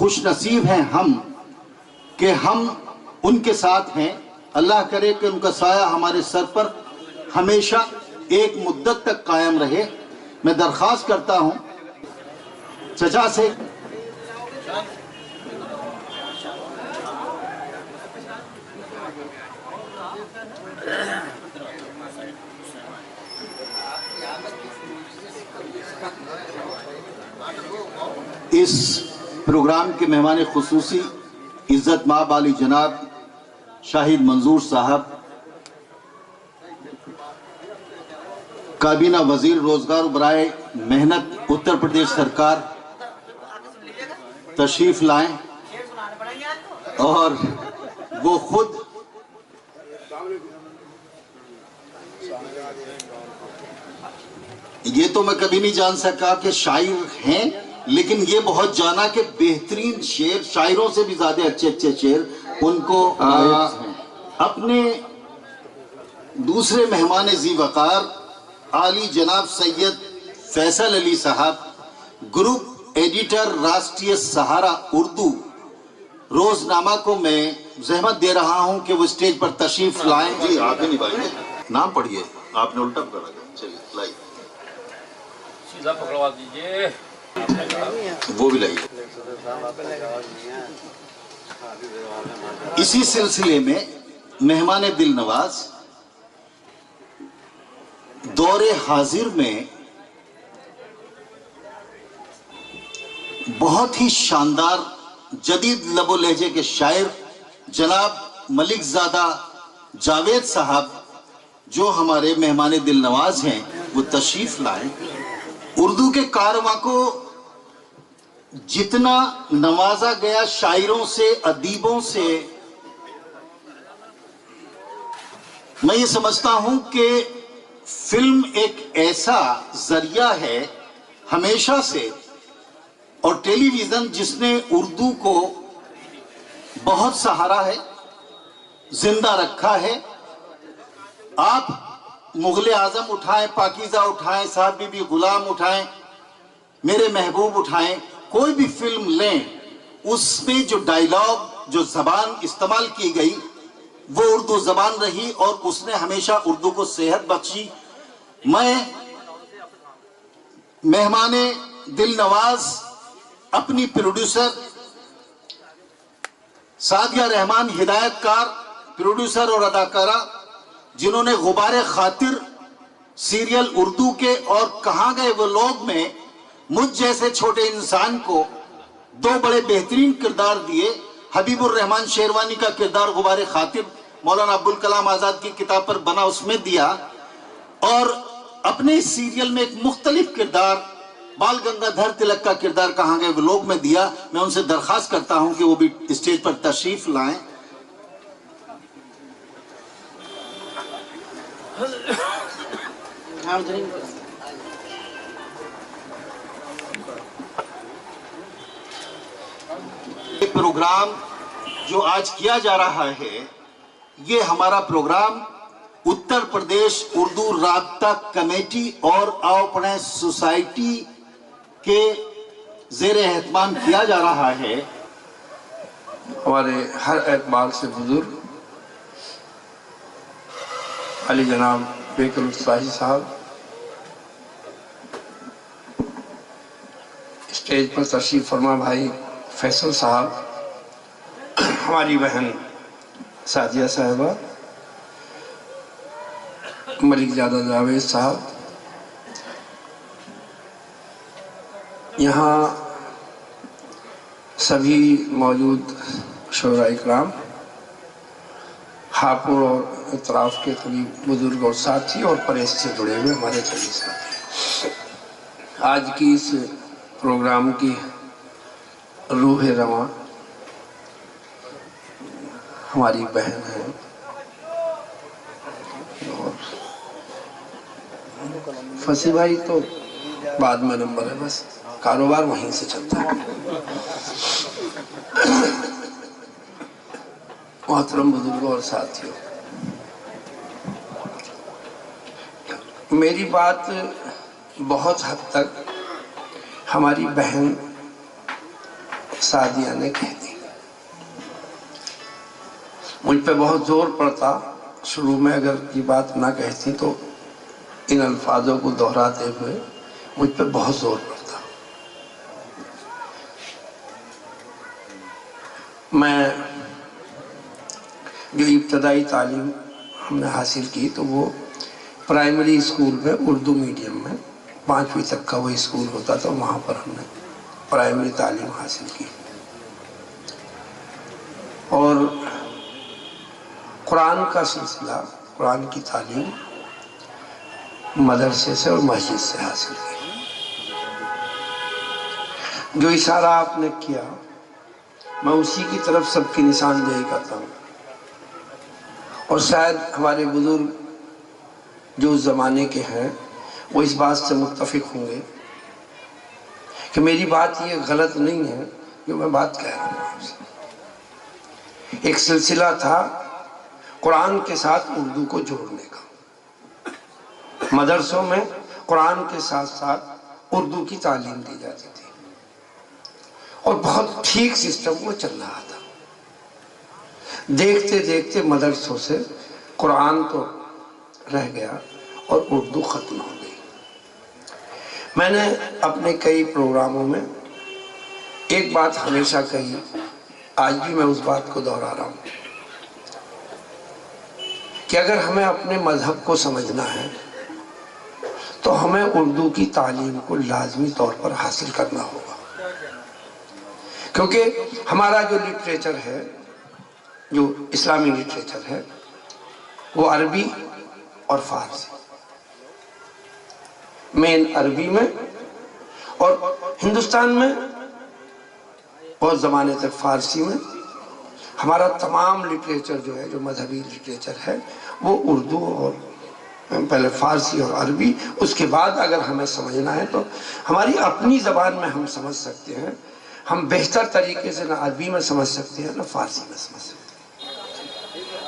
خوش نصیب ہیں ہم کہ ہم ان کے ساتھ ہیں. اللہ کرے کہ ان کا سایہ ہمارے سر پر ہمیشہ ایک مدت تک قائم رہے. میں درخواست کرتا ہوں چچا سے اس پروگرام کے مہمان خصوصی عزت مآب علی جناب شاہد منظور صاحب، کابینہ وزیر روزگار برائے محنت اتر پردیش سرکار تشریف لائیں اور وہ خود یہ تو میں کبھی نہیں جان سکا کہ شاعر ہیں، لیکن یہ بہت جانا کہ بہترین شعر، شاعروں سے بھی زیادہ اچھے شعر ان کو اپنے دوسرے مہمان ذی وقار عالی جناب سید فیصل علی صاحب، گروپ ایڈیٹر راشٹریہ سہارا اردو روزنامہ کو میں زحمت دے رہا ہوں کہ وہ اسٹیج پر تشریف لائیں. جی آپ ہی نہیں پائیں گے، نام پڑھیے، آپ نے الٹا پکڑا دیا. چلیے لائیے، سیدھا پکڑوا دیجیے، وہ بھی لائیے. اسی سلسلے میں مہمان دل نواز دور حاضر میں بہت ہی شاندار جدید لب و لہجے کے شاعر جناب ملک زادہ جاوید صاحب جو ہمارے مہمان دل نواز ہیں وہ تشریف لائیں. اردو کے کارواں کو جتنا نوازا گیا شاعروں سے، ادیبوں سے، میں یہ سمجھتا ہوں کہ فلم ایک ایسا ذریعہ ہے ہمیشہ سے، اور ٹیلی ویژن جس نے اردو کو بہت سہارا ہے، زندہ رکھا ہے. آپ مغل اعظم اٹھائیں، پاکیزہ اٹھائیں، صاحب بی بی غلام اٹھائیں، میرے محبوب اٹھائیں، کوئی بھی فلم لیں، اس میں جو ڈائیلاگ، جو زبان استعمال کی گئی وہ اردو زبان رہی اور اس نے ہمیشہ اردو کو صحت بخشی. میں مہمان دل نواز اپنی پروڈیوسر سعدیہ رحمان، ہدایت کار، پروڈیوسر اور اداکارہ جنہوں نے غبار خاطر سیریل اردو کے اور کہاں گئے وہ لوگ میں مجھ جیسے چھوٹے انسان کو دو بڑے بہترین کردار دیے. حبیب الرحمان شیروانی کا کردار غبار خاطر مولانا ابوالکلام آزاد کی کتاب پر بنا اس میں دیا، اور اپنے سیریل میں ایک مختلف کردار بال گنگا دھر تلک کا کردار کہاں گئے وہ لوگ میں دیا. میں ان سے درخواست کرتا ہوں کہ وہ بھی اسٹیج پر تشریف لائیں. یہ پروگرام جو آج کیا جا رہا ہے، یہ ہمارا پروگرام اتر پردیش اردو رابطہ کمیٹی اور آؤ پڑھیں سوسائٹی کے زیر اہتمام کیا جا رہا ہے. ہمارے ہر اعتبار سے بزرگ علی جناب بیکر الصاحی صاحب اسٹیج پر تشریف فرما، بھائی فیصل صاحب، ہماری بہن سعدیہ صاحبہ، ملک زادہ جاوید صاحب، یہاں سبھی موجود شعراء اکرام، ہاپوڑ اور اطراف کے قریب بزرگ اور ساتھی اور پریس سے جڑے ہوئے ہمارے سبھی ساتھی. آج کی اس پروگرام کی روح رواں ہماری بہن ہے، اور فصیح بھائی تو بعد میں نمبر ہے، بس کاروبار وہیں سے چلتا ہے. محترم بزرگوں اور ساتھیوں، میری بات بہت حد تک ہماری بہن सादिया ने कह दी। मुझ पे बहुत जोर पड़ता शुरू में, अगर ये बात ना कहती तो इन अल्फाजों को दोहराते हुए मुझ पे बहुत जोर पड़ता। मैं जो इब्तदाई तालीम हमने हासिल की तो वो प्राइमरी स्कूल में उर्दू मीडियम में 5वीं तक का वो स्कूल होता था, वहाँ पर हमने प्राइमरी तालीम हासिल की। और कुरान का सिलसिला, कुरान की तालीम मदरसे से और मस्जिद से हासिल की। जो इशारा आपने किया मैं उसी की तरफ सबकी निशानदेही करता हूँ। और शायद हमारे बुजुर्ग जो उस ज़माने के हैं वो इस बात से मुत्तफिक होंगे कि मेरी बात ये गलत नहीं है जो मैं बात कह रहा हूँ आपसे। एक सिलसिला था कुरान के साथ उर्दू को जोड़ने का। मदरसों में कुरान के साथ साथ उर्दू की तालीम दी जाती थी और बहुत ठीक सिस्टम वो चल रहा था। देखते देखते मदरसों से कुरान तो रह गया और उर्दू खत्म हो गई। मैंने अपने कई प्रोग्रामों में एक बात हमेशा कही, आज भी मैं उस बात को दोहरा रहा हूँ कि अगर हमें अपने मजहब को समझना है तो हमें उर्दू की तालीम को लाजमी तौर पर हासिल करना होगा। क्योंकि हमारा जो लिटरेचर है, जो इस्लामी लिटरेचर है, वो अरबी और फारसी, मेन अरबी में, और हिंदुस्तान में बहुत ज़माने तक फारसी में। हमारा तमाम लिटरेचर जो है, जो मजहबी लिटरेचर है, वो उर्दू और पहले फारसी और अरबी, उसके बाद अगर हमें समझना है तो हमारी अपनी ज़बान में हम समझ सकते हैं। हम बेहतर तरीके से ना अरबी में समझ सकते हैं ना फारसी में समझ सकते हैं।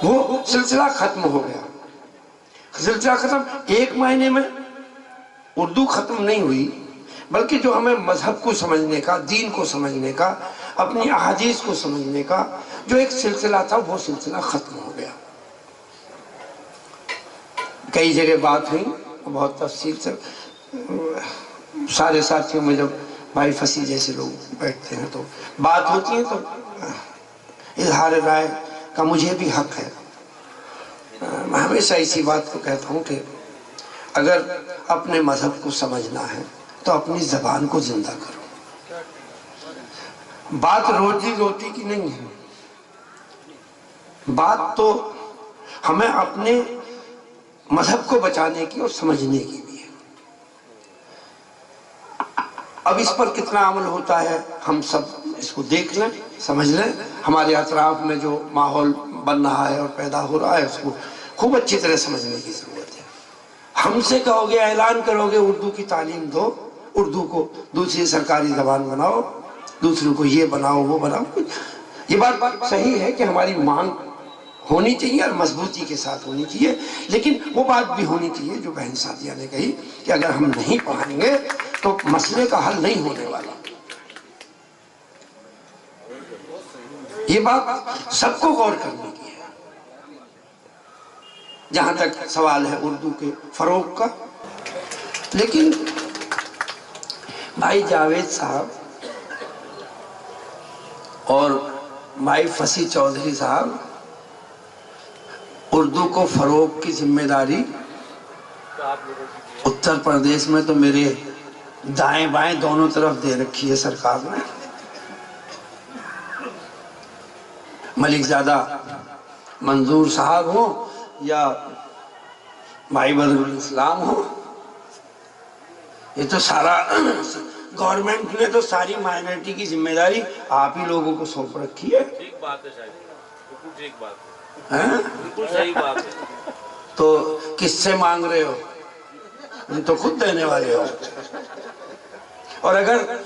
वो सिलसिला ख़त्म हो गया। सिलसिला ख़त्म, एक महीने में उर्दू ख़त्म नहीं हुई, बल्कि जो हमें मजहब को समझने का, दीन को समझने का, अपनी अहादीस को समझने का जो एक सिलसिला था, वो सिलसिला ख़त्म हो गया। कई जगह बात हुई, बहुत तफसील से सारे साथियों में, जब भाई फसी जैसे लोग बैठते हैं तो बात होती है तो इजहार राय का मुझे भी हक है। मैं हमेशा इसी बात को कहता हूँ कि अगर अपने मजहब को समझना है तो अपनी ज़बान को जिंदा करो। बात रोजी रोटी की नहीं है, बात तो हमें अपने मजहब को बचाने की और समझने की भी है। अब इस पर कितना अमल होता है हम सब इसको देख लें, समझ लें। हमारे अतराफ में जो माहौल बन रहा है और पैदा हो रहा है, उसको खूब अच्छी तरह समझने की ज़रूरत है। हमसे कहोगे, ऐलान करोगे उर्दू की तालीम दो, उर्दू को दूसरी सरकारी ज़बान बनाओ, दूसरों को ये बनाओ वो बनाओ, ये बात सही है कि हमारी मांग होनी चाहिए और मजबूती के साथ होनी चाहिए, लेकिन वो बात भी होनी चाहिए जो बहन सादिया ने कही कि अगर हम नहीं पढ़ाएंगे तो मसले का हल नहीं होने वाला। ये बात सबको गौर करने की है। जहां तक सवाल है उर्दू के फरोग का, लेकिन भाई जावेद साहब और भाई फसी चौधरी साहब उर्दू को फरोग की जिम्मेदारी उत्तर प्रदेश में तो मेरे दाएं बाएं दोनों तरफ दे रखी है सरकार ने। मलिकजादा मंजूर साहब हो या भाई बदरुल इस्लाम हो, ये तो सारा गवर्नमेंट ने तो सारी माइनॉरिटी की जिम्मेदारी आप ही लोगों को सौंप रखी है। ठीक बात है शायद, बिल्कुल ठीक बात है, बिल्कुल सही बात है। तो किससे मांग रहे हो? तुम तो खुद देने वाले हो। और अगर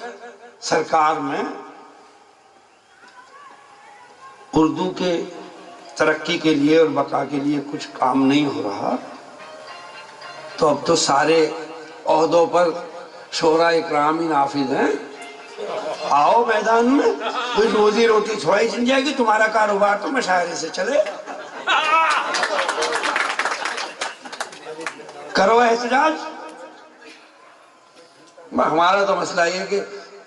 सरकार में उर्दू के तरक्की के लिए और बका के लिए कुछ काम नहीं हो रहा, तो अब तो सारे ओहदों पर शोरा इकराम ही नाफिज हैं। आओ मैदान में, कोई रोजी रोटी छोड़ी छिन जाएगी, तुम्हारा कारोबार तो मशायरे से चले। करो एहतजाज। हमारा तो मसला ये है कि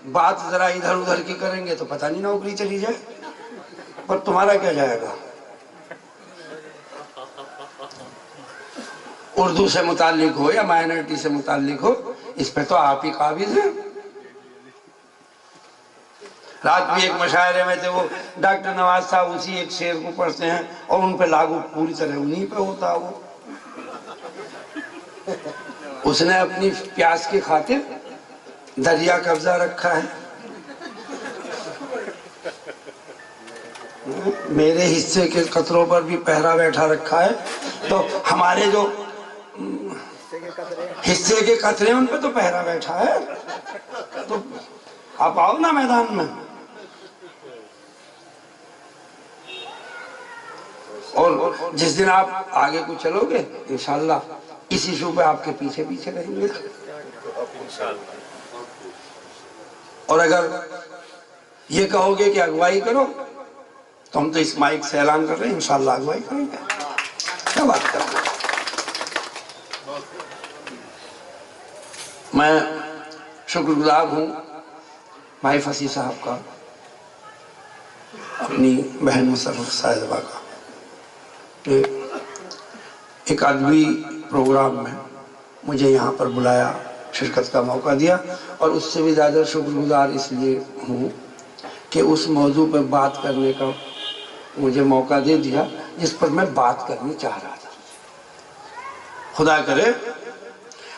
बात जरा इधर उधर की करेंगे तो पता नहीं नौकरी चली जाए, पर तुम्हारा क्या जाएगा। उर्दू से मुताल्लिक हो या माइनॉरिटी से मुताल्लिक हो, इस पे तो आप ही काबिज हैं। रात भी एक मशायरे में थे, वो डॉक्टर नवाज साहब उसी एक शेर को पढ़ते हैं और उन पे लागू पूरी तरह उन्हीं पे होता। वो उसने अपनी प्यास की खातिर दरिया कब्जा रखा है, मेरे हिस्से के कतरों पर भी पहरा बैठा रखा है, तो हमारे जो हिस्से के कतरे उन पे तो पहरा बैठा है। तो आप आओ ना मैदान में। और जिस दिन आप आगे को चलोगे इंशाल्लाह इस इशू पे आपके पीछे पीछे रहेंगे। और अगर ये कहोगे कि अगुवाई करो, तो हम तो इस माइक से ऐलान कर रहे हैं इंशाल्लाह अगुवाई करेंगे। क्या बात कर रहे हैं। मैं शुक्रगुजार हूँ भाई फसी साहब का, अपनी बहन मुशर्रफ साहिबा का, एक अदबी प्रोग्राम में मुझे यहाँ पर बुलाया, शिरकत का मौका दिया। और उससे भी ज़्यादा शुक्रगुजार इसलिए हूँ कि उस मौजू पर बात करने का मुझे मौका दे दिया जिस पर मैं बात करनी चाह रहा था। खुदा करे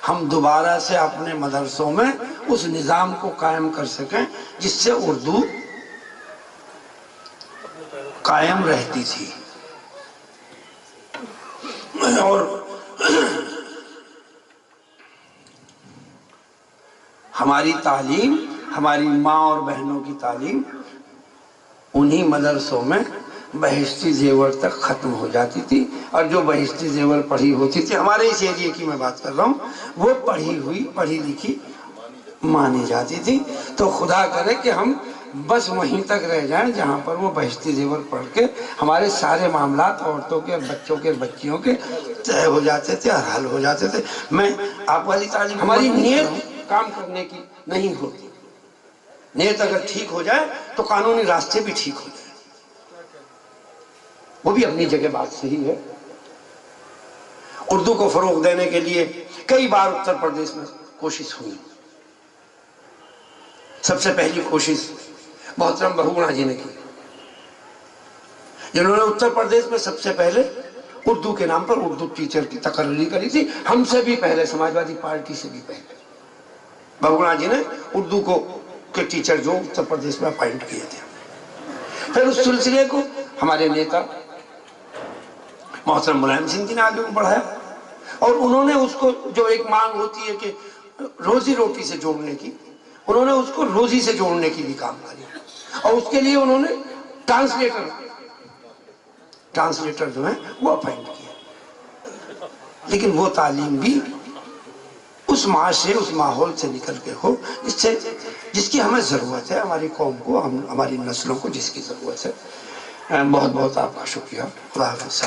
हम दोबारा से अपने मदरसों में उस निज़ाम को कायम कर सकें जिससे उर्दू कायम रहती थी। और हमारी तालीम, हमारी माँ और बहनों की तालीम उन्हीं मदरसों में बहिश्ती जेवर तक ख़त्म हो जाती थी। और जो बहिश्ती जेवर पढ़ी होती थी, हमारे इस एरिया की मैं बात कर रहा हूँ, वो पढ़ी हुई पढ़ी लिखी मानी जाती थी। तो खुदा करे कि हम बस वहीं तक रह जाएं जहाँ पर वो बहिश्ती जेवर पढ़ के हमारे सारे मामलात औरतों के, बच्चों के, बच्चियों के तय हो जाते थे और हल हो जाते थे। मैं आप वाली तालीम, हमारी नीयत काम करने की नहीं होती। नीयत अगर ठीक हो जाए तो कानूनी रास्ते भी ठीक हो जाए, वो भी अपनी जगह बात सही है। उर्दू को फरोग देने के लिए कई बार उत्तर प्रदेश में कोशिश हुई। सबसे पहली कोशिश मोहतरम बहुगुणा जी ने की, जिन्होंने उत्तर प्रदेश में सबसे पहले उर्दू के नाम पर उर्दू टीचर की तकर्री करी थी। हमसे भी पहले, समाजवादी पार्टी से भी पहले बहुगुणा जी ने उर्दू को के टीचर जो उत्तर प्रदेश में अपॉइंट किए थे। फिर उस सिलसिले को हमारे नेता मोहतरम मुलायम सिंह जी ने आगे बढ़ाया और उन्होंने उसको, जो एक मांग होती है कि रोजी रोटी से जोड़ने की, उन्होंने उसको रोजी से जोड़ने की भी काम किया। और उसके लिए उन्होंने ट्रांसलेटर जो है वो अपॉइंट किया। लेकिन वो तालीम भी उस माशरे, उस माहौल से निकल के हो जिसकी हमें ज़रूरत है, हमारी कौम को, हमारी नस्लों को जिसकी ज़रूरत है। बहुत बहुत आपका शुक्रिया। खुदा हाफ़िज़।